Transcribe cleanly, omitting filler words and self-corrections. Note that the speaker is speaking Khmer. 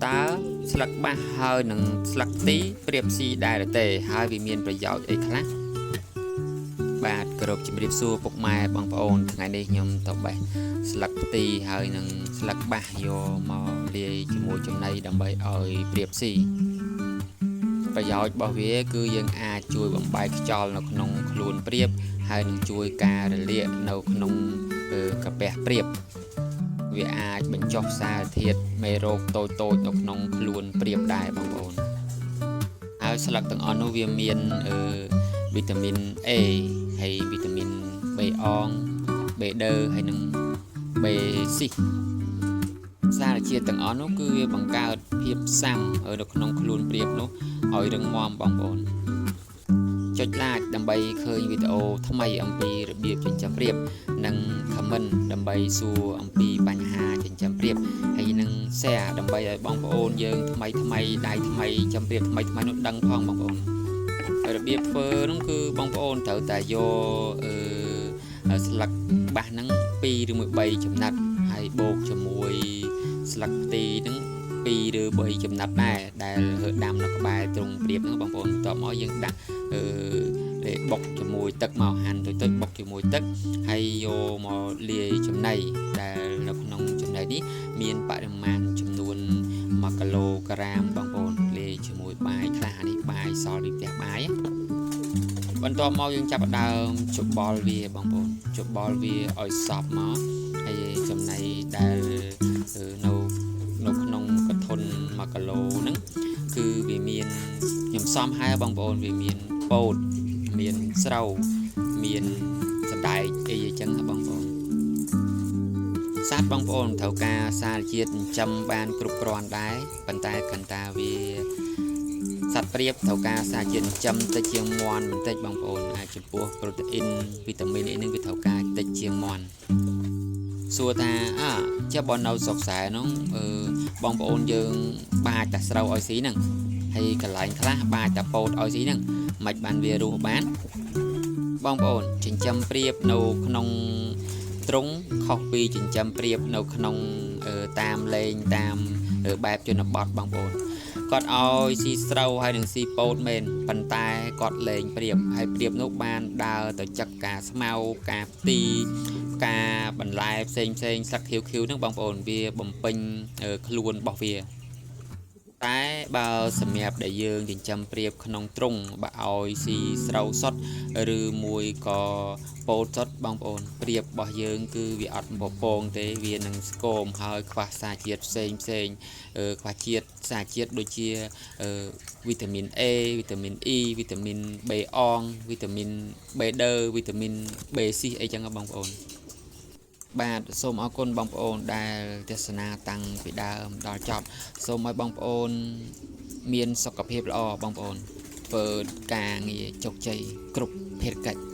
តើស្លឹកបាសហើយនឹងស្លឹកទីប្រៀបស៊ីដែរឬទេហើយវាមានប្រយោជន៍អីខ្លះបាទគោរពជំរាបសួរពុកម៉ែបងប្អូនថ្ងៃនេះខ្ញុំទៅបេះស្លឹកទីហើយនឹងស្លឹកបាសយកមកលាយជាមួយចំណីដើម្បីឲ្យប្រៀបស៊ីប្រយោជន៍របស់វាគឺយើងអាចជួយបំបែកខ្យល់នៅក្នុងខ្លួនប្រៀបហើយនឹងជួយការរលាកនៅក្នុងកាពះប្រៀបវាអាចបញ្ចុះសារធាតុមេរោគតូចៗនៅក្នុងខ្លួនប្រៀបដែរបងប្អូនហើយស្លឹកទាំងអស់នោះវាមានវីតាមីន A ហើយវីតាមីន B អង B ដឺហើយនិង B ស៊ីសារជាតិទាំងអស់នោះគឺវាបង្កើតភាពស៊ាំនៅក្នុងខ្លួនប្រៀបនោះឲ្យរឹងមាំបងប្អូនចុច like ដើម្បីឃើញវីដេអូថ្មីអំពីរបៀបចិញ្ចឹមប្រៀបនិង comment ដើម្បីសួរអំពីបញ្ហាចិញ្ចឹមប្រៀបហើយនឹង share ដើម្បីឲ្យបងប្អូនយើងថ្មីដៃថ្មីចិញ្ចឹមប្រៀបថ្មីនោះដឹងផងបងប្អូនរបៀបធ្វើនោះគឺបងប្អូនត្រូវតែយកស្លឹកបាសហ្នឹង2ឬ3ចំណិតហើយបូកជាមួយស្លឹកផ្ទីហ្នឹង2ឬ3ចំណិតដែរដែលដាំនៅក្បែរទ្រុងប្រៀបហ្នឹងបងប្អូនបន្ទាប់មកយើងដាក់បុកជាមួយទឹកមកហាន់ទៅបុកជាមួយទឹកហើយយកមកលាយចំណីដែលនៅក្នុងចំណីនេះមានបរិមាណចំនួន1គីឡូក្រាមបងប្អូនលាយជាមួយបាយខ្លះនេះបាយសល់ពីផ្ទះបាយបន្ទាប់មកយើងចាប់ផ្ដើមច្បល់វាបងប្អូនច្បល់វាឲ្យសព្វមកហើយចំណីដែលនៅក្នុងកធុន1គីឡូហ្នឹងគឺវាមានខ្ញុំសំហើយបងប្អូនវាមានពោតមានស្រូវមានសណ្ដែកអីចឹងបងប្អូនសត្វបងប្អូនត្រូវការសារជាតិចិញ្ចឹមបានគ្រប់គ្រាន់ដែរប៉ុន្តែកន្តាវាសត្វប្រៀបត្រូវការសារជាតិចិញ្ចឹមតិចជាងមាន់បន្តិចបងប្អូនហើយចំពោះប្រូតេអ៊ីនវីតាមីនអីហ្នឹងវាត្រូវការតិចជាងមាន់សួរថាចាំបើនៅស្រុកស្រែហ្នឹងបងប្អូនយើងបាចតែស្រូវឲ្យស៊ីហ្នឹងហើយកន្លែងខ្លះបាចតែពោតឲ្យស៊ីហ្នឹងមិនបានវារស់បានបងប្អូនចិញ្ចឹមប្រៀបនៅក្នុងទ្រុងខុសពីចិញ្ចឹមប្រៀបនៅក្នុងតាមលេងតាមបែបជនបទបងប្អូនគាត់ឲ្យស៊ីស្រូវហើយនឹងស៊ីពោតមែនប៉ុន្តែគាត់លេងប្រៀបហើយប្រៀបនោះបានដើរទៅចឹកការស្មៅការផ្ទីការបន្លែផ្សេងស្លឹកខៀវហ្នឹងបងប្អូនវាបំពេញខ្លួនរបស់វាតែបើសម្រាប់ដែលយើងចិញ្ចឹមប្រៀបក្នុងទ្រុងបើឲ្យស៊ីស្រូវសុទ្ធឬមួយក៏ពោតសុទ្ធបងប្អូនប្រៀបរបស់យើងគឺវាអត់ពពងទេវានឹងស្គមហើយខ្វះសារជាតិផ្សេងខ្វះជាតិសារជាតិដូចជាវីតាមីន A វីតាមីន E វីតាមីន B អងវីតាមីន B ដឺវីតាមីន B ស៊ីអីចឹងបងប្អូនបាទសូមអរគុណបងប្អូនដែលទស្សនាតាំងពីដើមដល់ចប់សូមឲ្យបងប្អូនមានសុខភាពល្អបងប្អូនធ្វើការងារជោគជ័យគ្រប់ភារកិច្ច